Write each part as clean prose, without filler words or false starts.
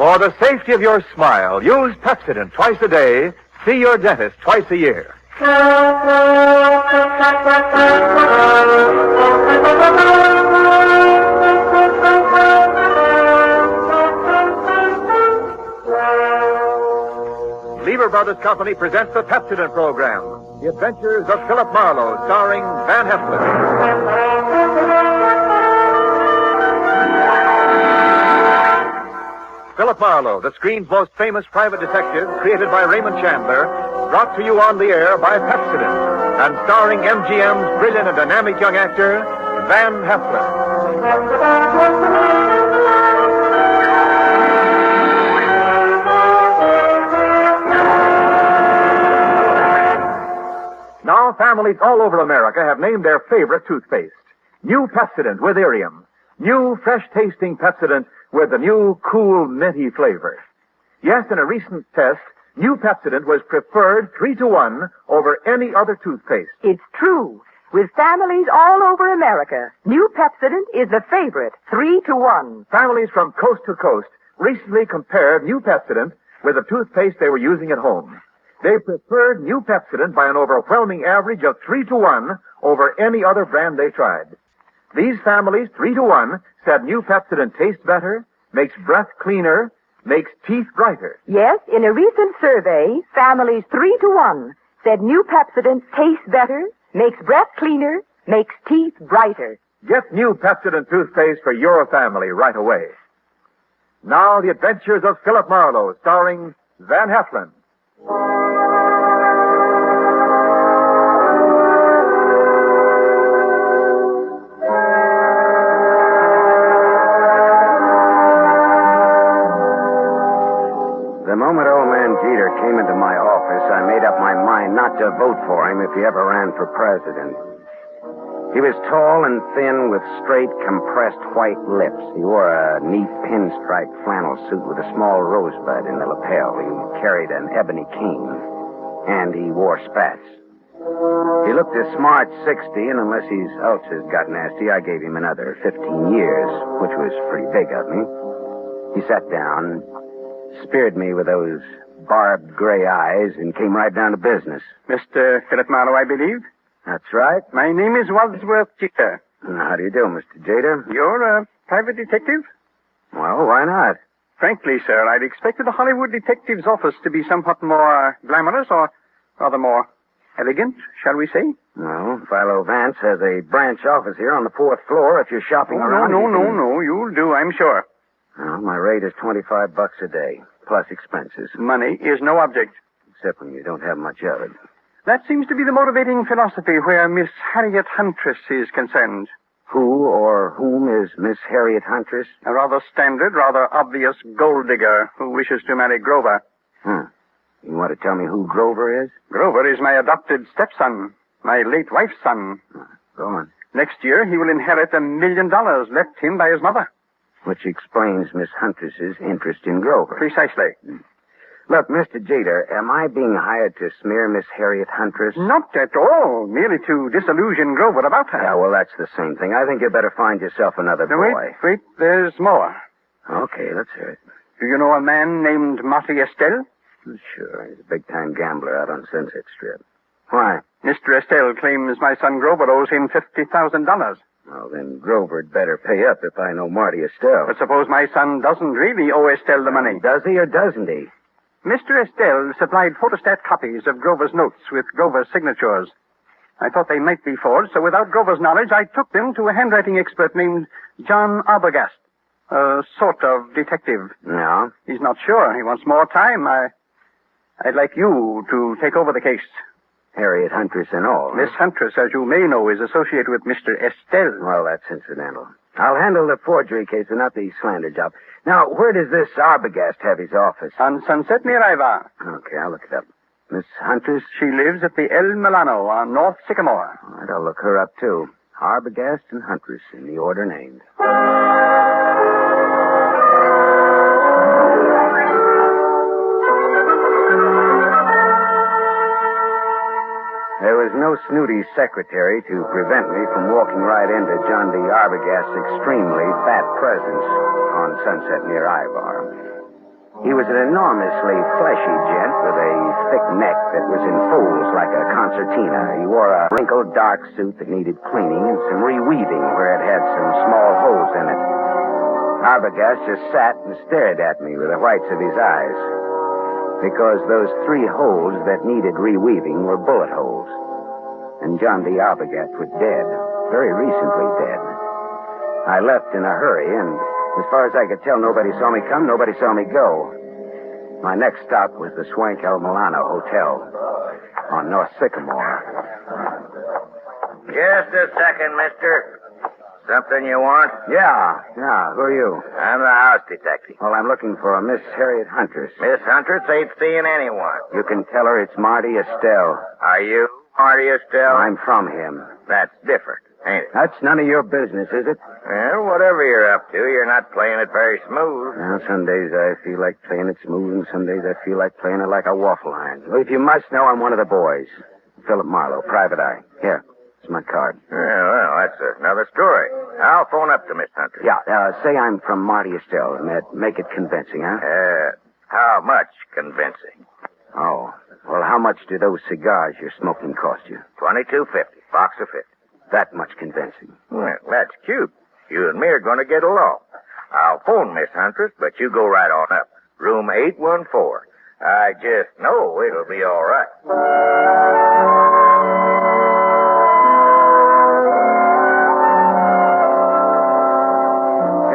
For the safety of your smile, use Pepsodent twice a day. See your dentist twice a year. Lever Brothers Company presents the Pepsodent program, The Adventures of Philip Marlowe, starring Van Heflin. Philip Marlowe, the screen's most famous private detective, created by Raymond Chandler, brought to you on the air by Pepsodent, and starring MGM's brilliant and dynamic young actor, Van Heflin. Now, families all over America have named their favorite toothpaste. New Pepsodent with Irium. New, fresh-tasting Pepsodent with the new, cool, minty flavor. Yes, in a recent test, new Pepsodent was preferred 3-to-1 over any other toothpaste. It's true. With families all over America, new Pepsodent is the favorite 3-to-1. Families from coast to coast recently compared new Pepsodent with the toothpaste they were using at home. They preferred new Pepsodent by an overwhelming average of 3-to-1 over any other brand they tried. These families, 3-to-1, said new Pepsodent tastes better, makes breath cleaner, makes teeth brighter. Yes, in a recent survey, families 3-to-1 said new Pepsodent tastes better, makes breath cleaner, makes teeth brighter. Get new Pepsodent toothpaste for your family right away. Now, The Adventures of Philip Marlowe, starring Van Heflin. The moment old man Jeter came into my office, I made up my mind not to vote for him if he ever ran for president. He was tall and thin with straight, compressed white lips. He wore a neat pinstripe flannel suit with a small rosebud in the lapel. He carried an ebony cane, and he wore spats. He looked a smart 60, and unless his ulcers got nasty, I gave him another 15 years, which was pretty big of me. He sat down, speared me with those barbed gray eyes, and came right down to business. Mr. Philip Marlowe, I believe? That's right. My name is Wadsworth Jeter. How do you do, Mr. Jeter? You're a private detective? Well, why not? Frankly, sir, I'd expected the Hollywood detective's office to be somewhat more glamorous or rather more elegant, shall we say? Well, Philo Vance has a branch office here on the 4th floor if you're shopping around. No. You'll do, I'm sure. Well, my rate is $25 a day, plus expenses. Money is no object. Except when you don't have much of it. That seems to be the motivating philosophy where Miss Harriet Huntress is concerned. Who or whom is Miss Harriet Huntress? A rather standard, rather obvious gold digger who wishes to marry Grover. You want to tell me who Grover is? Grover is my adopted stepson, my late wife's son. Go on. Next year, he will inherit $1 million left him by his mother. Which explains Miss Huntress's interest in Grover. Precisely. Look, Mr. Jeter, am I being hired to smear Miss Harriet Huntress? Not at all. Merely to disillusion Grover about her. Yeah, well, that's the same thing. I think you better find yourself another boy. Wait. There's more. Okay, let's hear it. Do you know a man named Marty Estelle? Sure. He's a big-time gambler out on Sunset Strip. Why? Mr. Estelle claims my son Grover owes him $50,000. Well, then Grover'd better pay up if I know Marty Estelle. But suppose my son doesn't really owe Estelle the money. Does he or doesn't he? Mr. Estelle supplied photostat copies of Grover's notes with Grover's signatures. I thought they might be forged, so without Grover's knowledge, I took them to a handwriting expert named John Arbogast, a sort of detective. No? He's not sure. He wants more time. I'd like you to take over the case. Harriet Huntress and all. Miss Huntress, as you may know, is associated with Mr. Estelle. Well, that's incidental. I'll handle the forgery case and not the slander job. Now, where does this Arbogast have his office? On Sunset near Ivar. Okay, I'll look it up. Miss Huntress? She lives at the El Milano on North Sycamore. All right, I'll look her up, too. Arbogast and Huntress in the order named. There was no snooty secretary to prevent me from walking right into John D. Arbogast's extremely fat presence on Sunset near Ivar. He was an enormously fleshy gent with a thick neck that was in folds like a concertina. He wore a wrinkled dark suit that needed cleaning and some reweaving where it had some small holes in it. Arbogast just sat and stared at me with the whites of his eyes, because those 3 holes that needed reweaving were bullet holes. And John D. Arbogast was dead, very recently dead. I left in a hurry, and as far as I could tell, nobody saw me come, nobody saw me go. My next stop was the Swank El Milano Hotel on North Sycamore. Just a second, mister. Something you want? Yeah. Who are you? I'm the house detective. Well, I'm looking for a Miss Harriet Huntress. Miss Huntress ain't seeing anyone. You can tell her it's Marty Estelle. Are you Marty Estelle? I'm from him. That's different, ain't it? That's none of your business, is it? Well, whatever you're up to, you're not playing it very smooth. Well, some days I feel like playing it smooth, and some days I feel like playing it like a waffle iron. Well, if you must know, I'm one of the boys. Philip Marlowe, private eye. Here, it's my card. Well, that's another story. I'll phone up to Miss Huntress. Yeah, say I'm from Marty Estelle, and make it convincing, huh? How much convincing? Oh, well, how much do those cigars you're smoking cost you? $22.50, box of 50. That much convincing. Well, that's cute. You and me are going to get along. I'll phone Miss Huntress, but you go right on up. Room 814. I just know it'll be all right.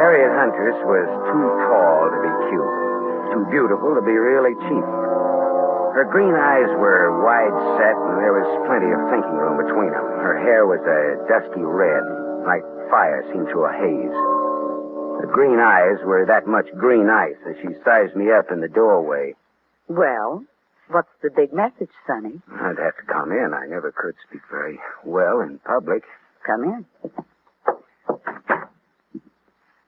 Harriet Huntress was too tall to be cute, too beautiful to be really cheap. Her green eyes were wide set, and there was plenty of thinking room between them. Her hair was a dusky red, like fire seen through a haze. The green eyes were that much green ice as she sized me up in the doorway. Well, what's the big message, Sonny? I'd have to come in. I never could speak very well in public. Come in.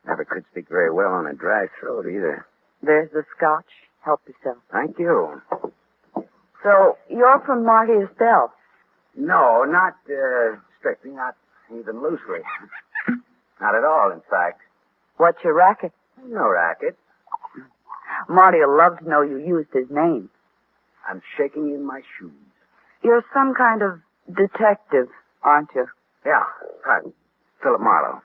Never could speak very well on a dry throat either. There's the scotch. Help yourself. Thank you. So, you're from Marty Estelle? No, not strictly, not even loosely. Not at all, in fact. What's your racket? No racket. Marty'll love to know you used his name. I'm shaking in my shoes. You're some kind of detective, aren't you? Yeah, pardon. Philip Marlowe.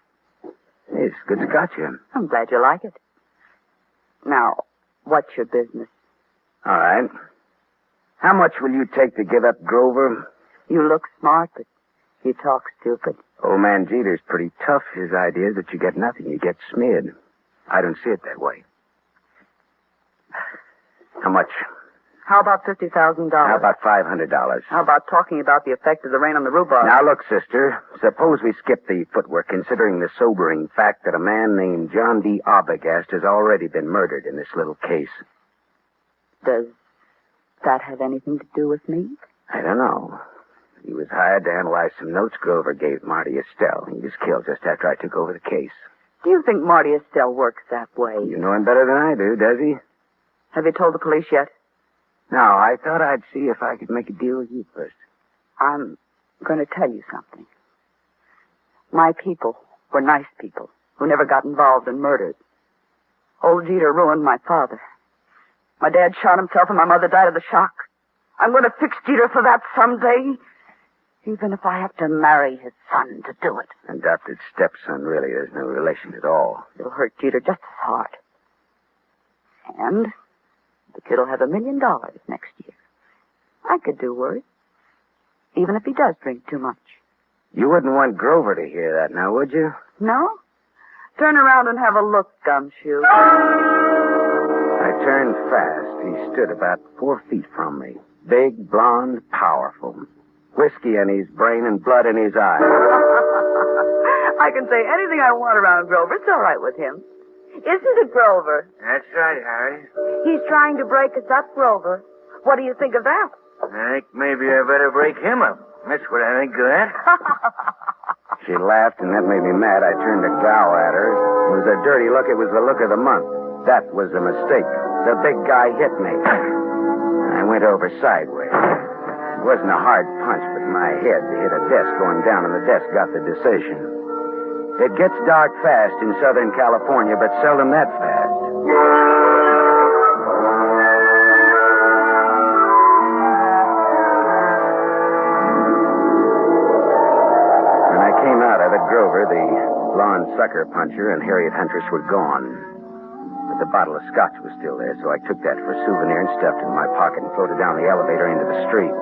It's good scotch here. I'm glad you like it. Now, what's your business? All right. How much will you take to give up Grover? You look smart, but you talk stupid. Old man Jeter's pretty tough. His idea is that you get nothing. You get smeared. I don't see it that way. How much? How about $50,000? How about $500? How about talking about the effect of the rain on the rhubarb? Now, look, sister. Suppose we skip the footwork, considering the sobering fact that a man named John D. Arbogast has already been murdered in this little case. Does that have anything to do with me? I don't know. He was hired to analyze some notes Grover gave Marty Estelle. He was killed just after I took over the case. Do you think Marty Estelle works that way? You know him better than I do, does he? Have you told the police yet? No, I thought I'd see if I could make a deal with you first. I'm going to tell you something. My people were nice people who never got involved in murders. Old Jeter ruined my father. My dad shot himself and my mother died of the shock. I'm going to fix Jeter for that someday, even if I have to marry his son to do it. Adopted stepson, really. There's no relation at all. It'll hurt Jeter just as hard. And the kid will have $1 million next year. I could do worse, even if he does drink too much. You wouldn't want Grover to hear that now, would you? No? Turn around and have a look, Gumshoe. I turned fast. He stood about 4 feet from me. Big, blonde, powerful. Whiskey in his brain and blood in his eyes. I can say anything I want around Grover. It's all right with him. Isn't it, Grover? That's right, Harry. He's trying to break us up, Grover. What do you think of that? I think maybe I better break him up. That's what I think of that. She laughed, and that made me mad. I turned to growl at her. It was a dirty look. It was the look of the month. That was a mistake. The big guy hit me. I went over sideways. It wasn't a hard punch, but my head hit a desk going down, and the desk got the decision. It gets dark fast in Southern California, but seldom that fast. Grover, the blonde sucker puncher, and Harriet Huntress were gone. But the bottle of scotch was still there, so I took that for a souvenir and stuffed it in my pocket and floated down the elevator into the street.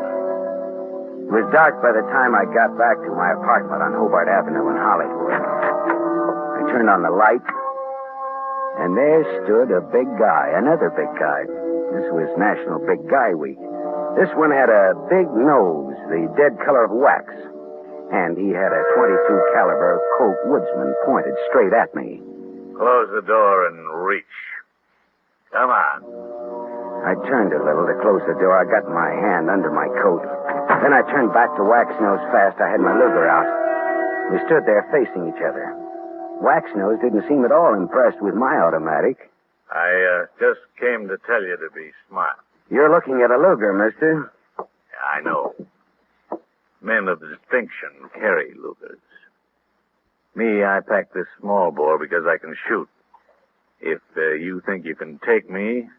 It was dark by the time I got back to my apartment on Hobart Avenue in Hollywood. I turned on the light, and there stood a big guy, another big guy. This was National Big Guy Week. This one had a big nose, the dead color of wax, and he had a .22 caliber Colt Woodsman pointed straight at me. Close the door and reach. Come on. I turned a little to close the door. I got my hand under my coat. Then I turned back to Waxnose fast. I had my Luger out. We stood there facing each other. Waxnose didn't seem at all impressed with my automatic. I just came to tell you to be smart. You're looking at a Luger, mister. I know. Men of distinction carry Lugers. Me, I pack this small bore because I can shoot. If you think you can take me,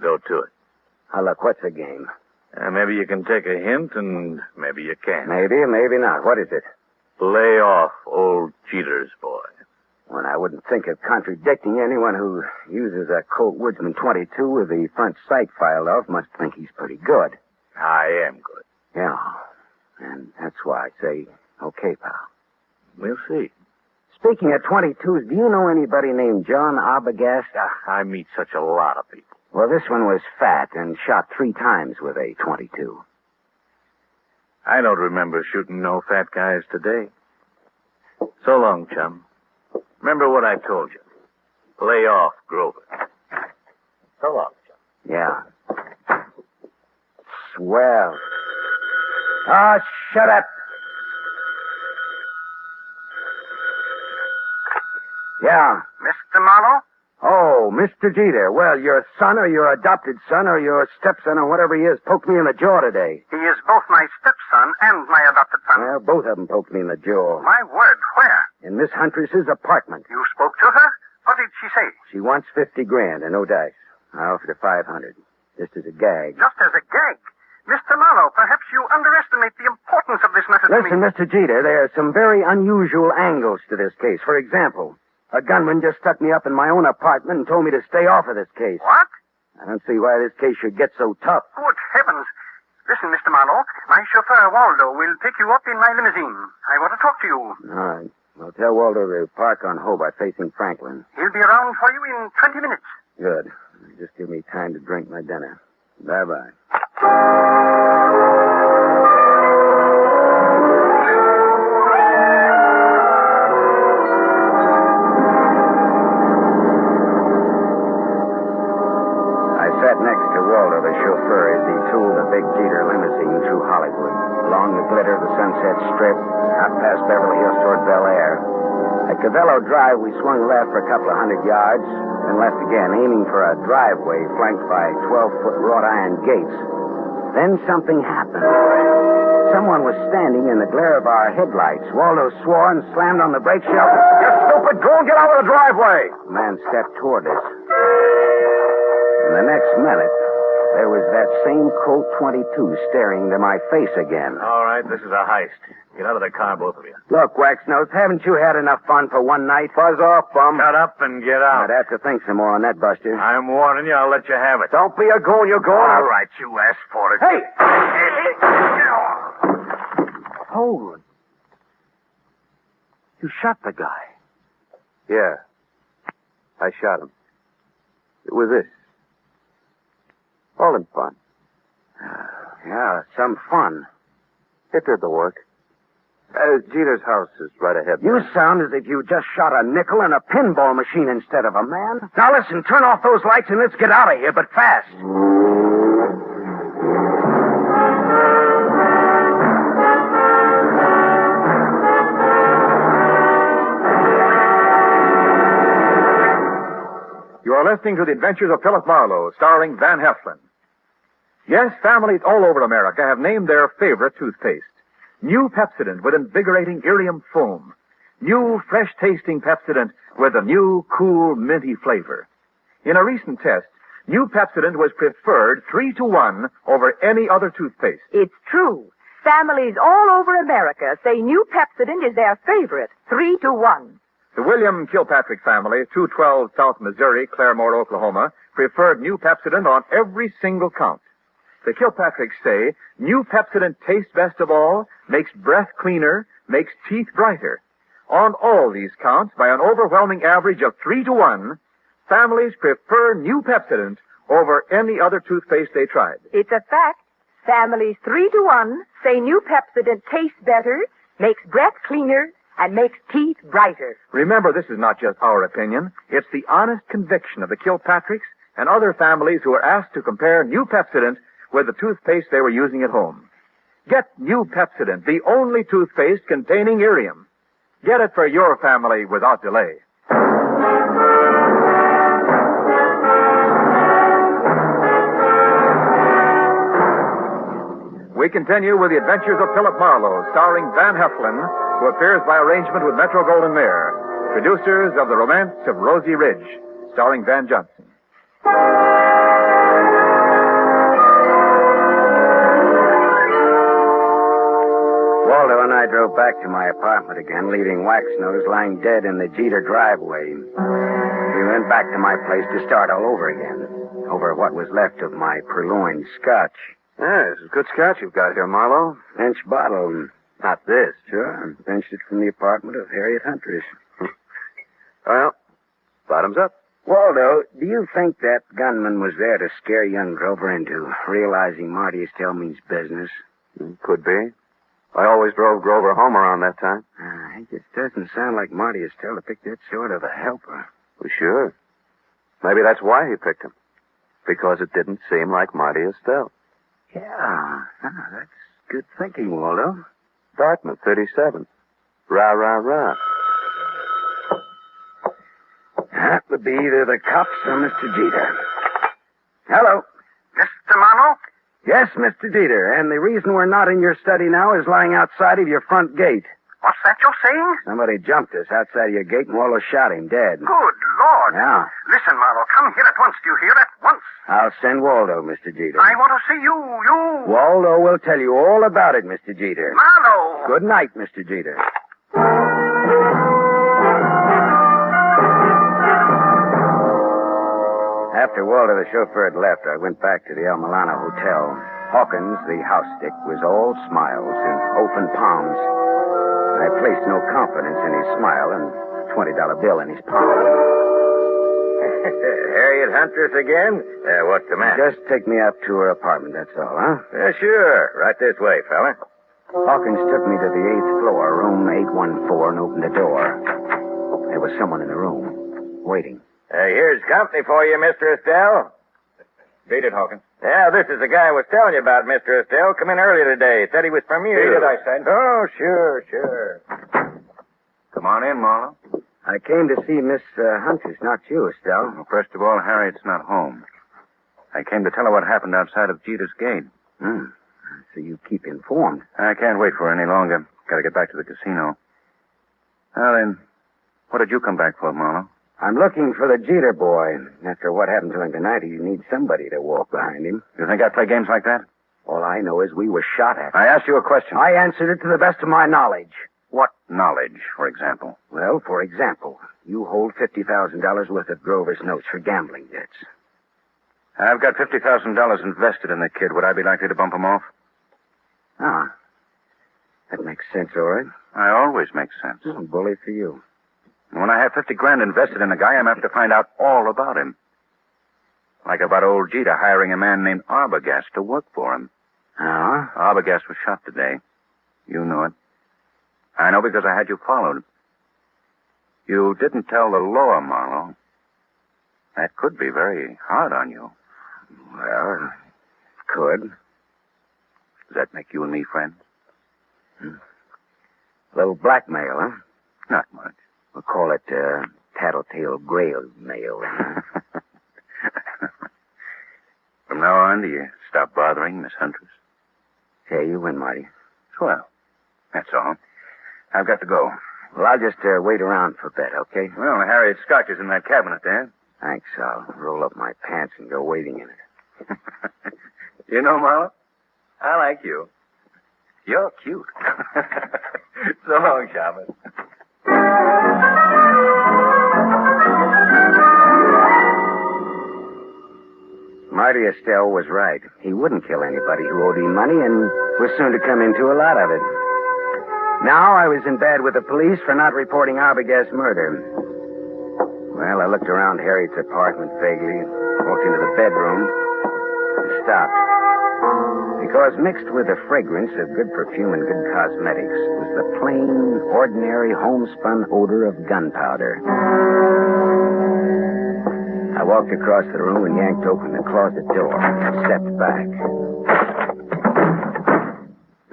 go to it. Now, look, what's the game? Maybe you can take a hint, and maybe you can't. Maybe, maybe not. What is it? Lay off old Cheater's boy. Well, I wouldn't think of contradicting anyone who uses a Colt Woodsman .22 with the front sight filed off. Must think he's pretty good. I am good. Yeah, and that's why I say, okay, pal. We'll see. Speaking of .22s, do you know anybody named John Arbogast? I meet such a lot of people. Well, this one was fat and shot 3 times with a .22. I don't remember shooting no fat guys today. So long, chum. Remember what I told you. Lay off Grover. So long, chum. Yeah. Swell. Ah, shut up. Yeah. Mr. Marlowe? Oh, Mr. Jeter. Well, your son or your adopted son or your stepson or whatever he is poked me in the jaw today. He is both my stepson and my adopted son. Well, both of them poked me in the jaw. My word, where? In Miss Huntress's apartment. You spoke to her? What did she say? She wants $50,000 and no dice. I offered her $500, just as a gag. Just as a gag. Mr. Marlowe, perhaps you underestimate the importance of this matter to me. Listen, Mr. Jeter, there are some very unusual angles to this case. For example, a gunman just stuck me up in my own apartment and told me to stay off of this case. What? I don't see why this case should get so tough. Good heavens. Listen, Mr. Marlowe, my chauffeur, Waldo, will pick you up in my limousine. I want to talk to you. All right. Well, tell Waldo to park on Hobart facing Franklin. He'll be around for you in 20 minutes. Good. Just give me time to drink my dinner. Bye-bye. Sat next to Waldo, the chauffeur, as he tooled the big Jeter limousine through Hollywood, along the glitter of the Sunset Strip, out past Beverly Hills toward Bel Air. At Cavello Drive, we swung left for a couple of 100 yards, then left again, aiming for a driveway flanked by 12-foot wrought iron gates. Then something happened. Someone was standing in the glare of our headlights. Waldo swore and slammed on the brake shelf. You stupid! Go and get out of the driveway! The man stepped toward us. In the next minute, there was that same Colt .22 staring into my face again. All right, this is a heist. Get out of the car, both of you. Look, Waxnose, haven't you had enough fun for one night? Fuzz off, bum. Shut up and get out. I'd have to think some more on that, Buster. I'm warning you, I'll let you have it. Don't be a goon, you're going. All right, you asked for it. Hey! Hold. You shot the guy. Yeah. I shot him. It was this. All in fun. Yeah, some fun. It did the work. Jeter's house is right ahead. You sound as if you just shot a nickel in a pinball machine instead of a man. Now listen, turn off those lights and let's get out of here, but fast. You are listening to The Adventures of Philip Marlowe, starring Van Heflin. Yes, families all over America have named their favorite toothpaste. New Pepsodent with invigorating Irium foam. New fresh-tasting Pepsodent with a new, cool, minty flavor. In a recent test, New Pepsodent was preferred 3-to-1 over any other toothpaste. It's true. Families all over America say new Pepsodent is their favorite, 3-to-1. The William Kilpatrick family, 212 South Missouri, Claremore, Oklahoma, preferred new Pepsodent on every single count. The Kilpatricks say new Pepsodent tastes best of all, makes breath cleaner, makes teeth brighter. On all these counts, by an overwhelming average of 3-to-1, families prefer new Pepsodent over any other toothpaste they tried. It's a fact. Families 3-to-1 say new Pepsodent tastes better, makes breath cleaner, and makes teeth brighter. Remember, this is not just our opinion. It's the honest conviction of the Kilpatricks and other families who were asked to compare new Pepsodent with the toothpaste they were using at home. Get new Pepsodent, the only toothpaste containing irium. Get it for your family without delay. We continue with the adventures of Philip Marlowe, starring Van Heflin, who appears by arrangement with Metro-Goldwyn-Mayer, producers of The Romance of Rosie Ridge, starring Van Johnson. Waldo and I drove back to my apartment again, leaving Waxnose lying dead in the Jeter driveway. We went back to my place to start all over again, over what was left of my purloined scotch. Yeah, this is good scotch you've got here, Marlowe. Bench bottle. Not this. Sure. Benched it from the apartment of Harriet Huntress. Well, bottoms up. Waldo, do you think that gunman was there to scare young Grover into realizing Marty Estelle means business? Could be. I always drove Grover home around that time. It just doesn't sound like Marty Estelle to pick that sort of a helper. Well, sure. Maybe that's why he picked him. Because it didn't seem like Marty Estelle. Yeah, that's good thinking, Waldo. Dartmouth, 37. Rah, rah, rah. That would be either the cops or Mr. Jeter. Hello. Mr. Marlowe? Yes, Mr. Jeter, and the reason we're not in your study now is lying outside of your front gate. What's that you're saying? Somebody jumped us outside of your gate and Waldo shot him dead. Good Lord. Yeah. Listen, Marlowe, come here at once. Do you hear? At once. I'll send Waldo, Mr. Jeter. I want to see you. Waldo will tell you all about it, Mr. Jeter. Marlowe. Good night, Mr. Jeter. After Waldo, the chauffeur, had left, I went back to the El Milano Hotel. Hawkins, the house stick, was all smiles and open palms. I placed no confidence in his smile and a $20 bill in his palm. Harriet Huntress again? What's the matter? Just take me up to her apartment, that's all, huh? Sure. Right this way, fella. Hawkins took me to the 8th floor, room 814, and opened the door. There was someone in the room, waiting. Here's company for you, Mr. Estelle. Beat it, Hawkins. Yeah, this is the guy I was telling you about, Mr. Estelle. Come in earlier today. Said he was from you. Beat it, I said. Oh, sure. Come on in, Marlowe. I came to see Miss Huntress, not you, Estelle. Well, first of all, Harriet's not home. I came to tell her what happened outside of Jeter's gate. So you keep informed. I can't wait for her any longer. Got to get back to the casino. Well, then, what did you come back for, Marlowe? I'm looking for the Jeter boy. After what happened to him tonight, he needs somebody to walk behind him. You think I play games like that? All I know is we were shot at. I asked you a question. I answered it to the best of my knowledge. What knowledge, for example? Well, for example, you hold $50,000 worth of Grover's notes for gambling debts. I've got $50,000 invested in the kid. Would I be likely to bump him off? Ah, that makes sense, all right. I always make sense. Bully for you. When I have $50,000 invested in a guy, I'm apt to find out all about him. Like about old Jeter hiring a man named Arbogast to work for him. Arbogast was shot today. You knew it. I know because I had you followed. You didn't tell the law, Marlowe. That could be very hard on you. Well, could. Does that make you and me friends? A little blackmail, huh? Not much. We'll call it tattletale grail mail. From now on, do you stop bothering Miss Huntress? Hey, you win, Marty. Swell. That's all. I've got to go. Well, I'll just wait around for a bit, okay? Well, Harriet's scotch is in that cabinet there. Thanks. I'll roll up my pants and go waiting in it. You know, Marlowe, I like you. You're cute. So long, Shaman. Marty Estelle was right. He wouldn't kill anybody who owed him money and was soon to come into a lot of it. Now I was in bed with the police for not reporting Arbogast's murder. Well, I looked around Harriet's apartment vaguely, walked into the bedroom, and stopped. Because mixed with the fragrance of good perfume and good cosmetics was the plain, ordinary, homespun odor of gunpowder. I walked across the room and yanked open the closet door and stepped back.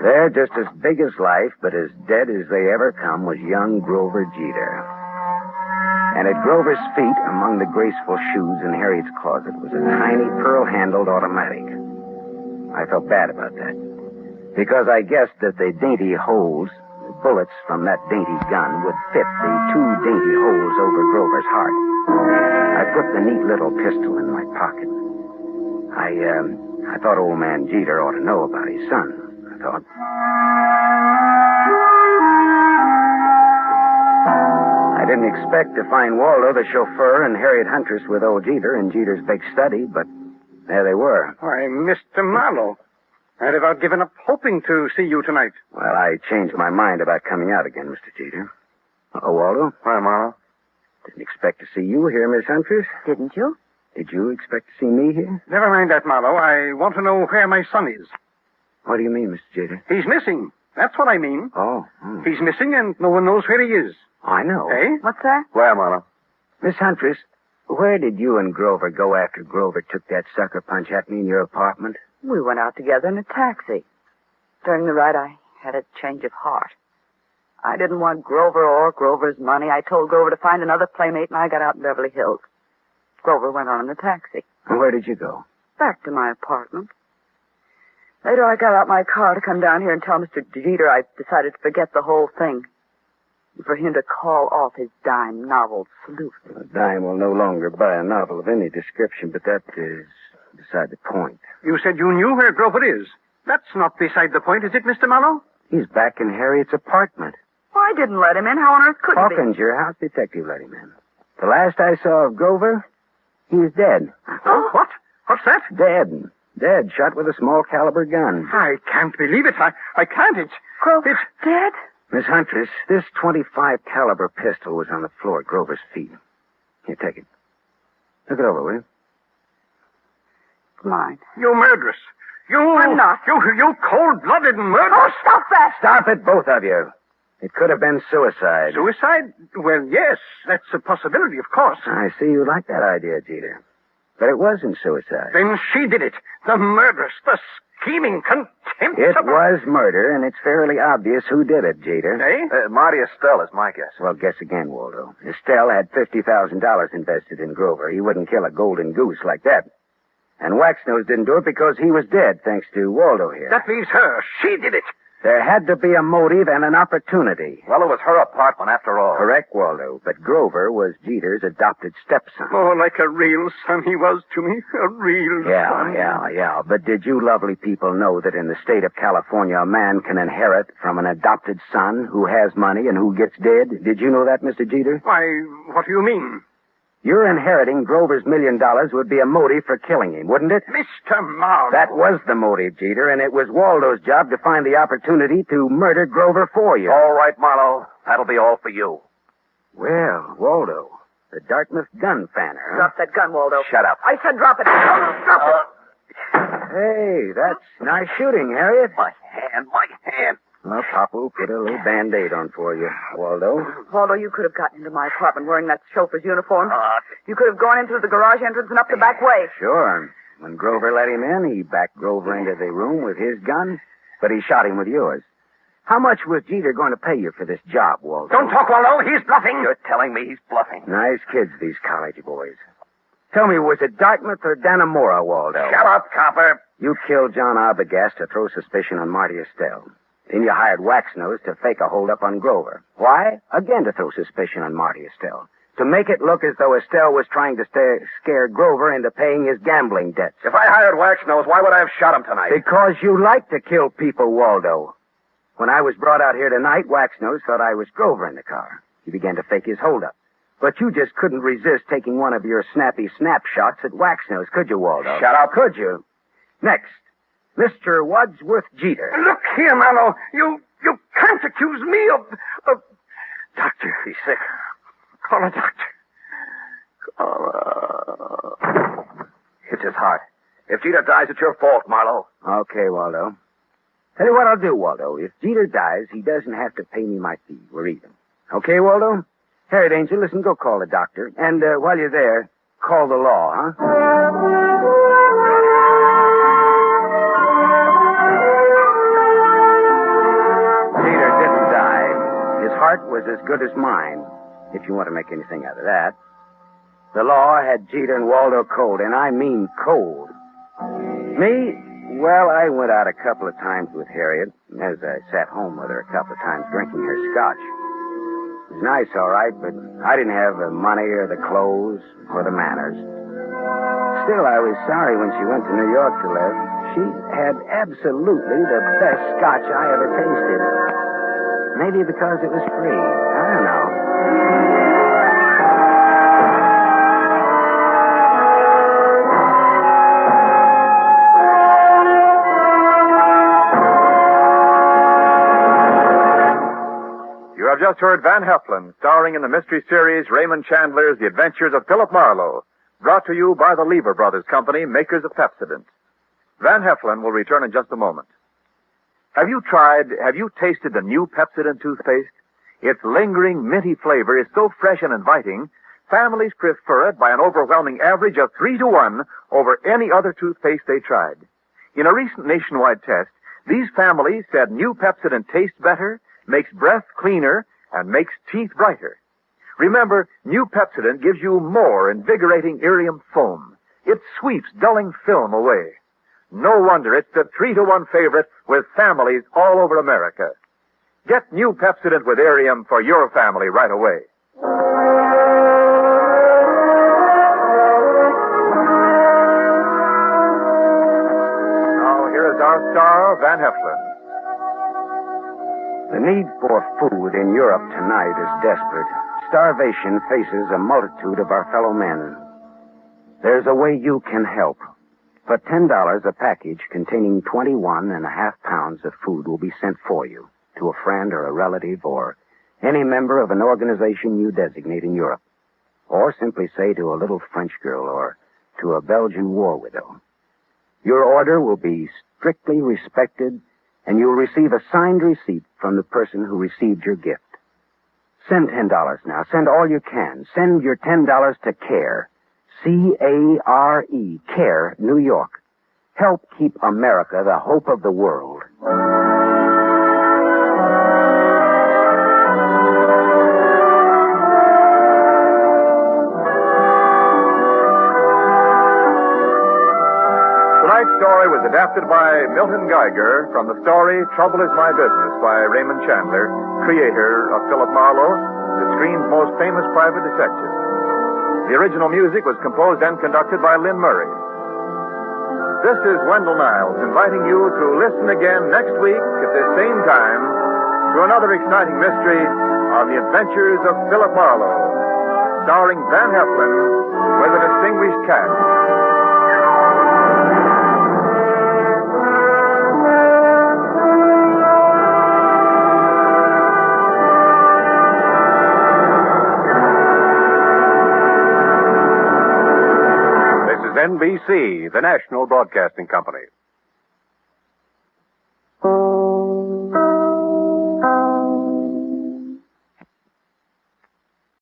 There, just as big as life, but as dead as they ever come, was young Grover Jeter. And at Grover's feet, among the graceful shoes in Harriet's closet, was a tiny pearl-handled automatic. I felt bad about that, because I guessed that the dainty holes, the bullets from that dainty gun, would fit the two dainty holes over Grover's heart. I put the neat little pistol in my pocket. I thought old man Jeter ought to know about his son, I thought. I didn't expect to find Waldo, the chauffeur, and Harriet Huntress with old Jeter in Jeter's big study, but there they were. Why, Mr. Marlowe, I'd about given up hoping to see you tonight. Well, I changed my mind about coming out again, Mr. Jeter. Oh, Waldo? Hi, Marlowe. Didn't expect to see you here, Miss Huntress. Didn't you? Did you expect to see me here? Never mind that, Marlowe. I want to know where my son is. What do you mean, Mr. Jeter? He's missing. That's what I mean. Oh. He's missing and no one knows where he is. I know. Eh? What's that? Where, Marlowe? Miss Huntress, where did you and Grover go after Grover took that sucker punch at me in your apartment? We went out together in a taxi. During the ride, I had a change of heart. I didn't want Grover or Grover's money. I told Grover to find another playmate, and I got out in Beverly Hills. Grover went on in the taxi. And where did you go? Back to my apartment. Later, I got out my car to come down here and tell Mr. Jeter I decided to forget the whole thing. And for him to call off his dime novel, Salute. A dime will no longer buy a novel of any description, but that is beside the point. You said you knew where Grover is. That's not beside the point, is it, Mr. Marlowe? He's back in Harriet's apartment. Well, I didn't let him in. How on earth could he? Hawkins, your house detective, let him in. The last I saw of Grover, he was dead. Oh, what? What's that? Dead. Dead, shot with a small caliber gun. I can't believe it. I can't. Grover dead? Miss Huntress, this .25 caliber pistol was on the floor at Grover's feet. Here, take it. Look it over, will you? It's mine. You murderess. I'm not. You cold-blooded Oh, murderess. stop that! Stop it, both of you. It could have been suicide. Suicide? Well, yes, that's a possibility, of course. I see you like that idea, Jeter. But it wasn't suicide. Then she did it. The murderess, the scheming, contemptible... It was murder, and it's fairly obvious who did it, Jeter. Eh? Marty Estelle is my guess. Well, guess again, Waldo. Estelle had $50,000 invested in Grover. He wouldn't kill a golden goose like that. And Waxnose didn't do it because he was dead, thanks to Waldo here. That leaves her. She did it. There had to be a motive and an opportunity. Well, it was her apartment after all. Correct, Waldo. But Grover was Jeter's adopted stepson. Oh, like a real son he was to me. A real son. Yeah. But did you lovely people know that in the state of California, a man can inherit from an adopted son who has money and who gets dead? Did you know that, Mr. Jeter? Why, what do you mean? Your inheriting Grover's $1 million would be a motive for killing him, wouldn't it? Mr. Marlowe. That was the motive, Jeter, and it was Waldo's job to find the opportunity to murder Grover for you. All right, Marlowe. That'll be all for you. Well, Waldo, the Dartmouth gun fanner, huh? Drop that gun, Waldo. Shut up. I said drop it. Drop it. Hey, that's nice shooting, Harriet. My hand. Well, Papa will put a little Band-Aid on for you, Waldo. Waldo, you could have gotten into my apartment wearing that chauffeur's uniform. You could have gone in through the garage entrance and up the back way. Sure. When Grover let him in, he backed Grover into the room with his gun, but he shot him with yours. How much was Jeter going to pay you for this job, Waldo? Don't talk, Waldo. He's bluffing. You're telling me he's bluffing. Nice kids, these college boys. Tell me, was it Dartmouth or Dannemora, Waldo? Shut up, copper. You killed John Arbogast to throw suspicion on Marty Estelle. Then you hired Waxnose to fake a holdup on Grover. Why? Again to throw suspicion on Marty Estelle. To make it look as though Estelle was trying to scare Grover into paying his gambling debts. If I hired Waxnose, why would I have shot him tonight? Because you like to kill people, Waldo. When I was brought out here tonight, Waxnose thought I was Grover in the car. He began to fake his holdup. But you just couldn't resist taking one of your snappy snapshots at Waxnose, could you, Waldo? Shut up. Could you? Next, Mr. Wadsworth Jeter. Look here, Marlowe. You can't accuse me of... Doctor. He's sick. Call a doctor. It's his heart. If Jeter dies, it's your fault, Marlowe. Okay, Waldo. Tell you what I'll do, Waldo. If Jeter dies, he doesn't have to pay me my fee. We're even. Okay, Waldo? Harriet Angel, listen, go call the doctor. And while you're there, call the law, huh? Jeter didn't die. His heart was as good as mine, if you want to make anything out of that. The law had Jeter and Waldo cold, and I mean cold. Me? Well, I went out a couple of times with Harriet, as I sat home with her a couple of times drinking her scotch. It was nice, all right, but I didn't have the money or the clothes or the manners. Still, I was sorry when she went to New York to live. She had absolutely the best scotch I ever tasted. Maybe because it was free. I don't know. You have just heard Van Heflin, starring in the mystery series Raymond Chandler's The Adventures of Philip Marlowe, brought to you by the Lever Brothers Company, makers of Pepsodent. Van Heflin will return in just a moment. Have you tasted the new Pepsodent toothpaste? Its lingering, minty flavor is so fresh and inviting, families prefer it by an overwhelming average of 3-to-1 over any other toothpaste they tried. In a recent nationwide test, these families said new Pepsodent tastes better, makes breath cleaner, and makes teeth brighter. Remember, new Pepsodent gives you more invigorating irium foam. It sweeps dulling film away. No wonder it's the 3-to-1 favorite with families all over America. Get new Pepsodent with irium for your family right away. Now, here is our star, Van Heflin. The need for food in Europe tonight is desperate. Starvation faces a multitude of our fellow men. There's a way you can help. For $10, a package containing 21.5 pounds of food will be sent for you to a friend or a relative or any member of an organization you designate in Europe. Or simply say to a little French girl or to a Belgian war widow. Your order will be strictly respected, and you'll receive a signed receipt from the person who received your gift. Send $10 now. Send all you can. Send your $10 to CARE. C-A-R-E. CARE, New York. Help keep America the hope of the world. Tonight's story was adapted by Milton Geiger from the story Trouble Is My Business by Raymond Chandler, creator of Philip Marlowe, the screen's most famous private detective. The original music was composed and conducted by Lynn Murray. This is Wendell Niles inviting you to listen again next week at this same time to another exciting mystery on the adventures of Philip Marlowe, starring Van Heflin with a distinguished cast. NBC, the national broadcasting company.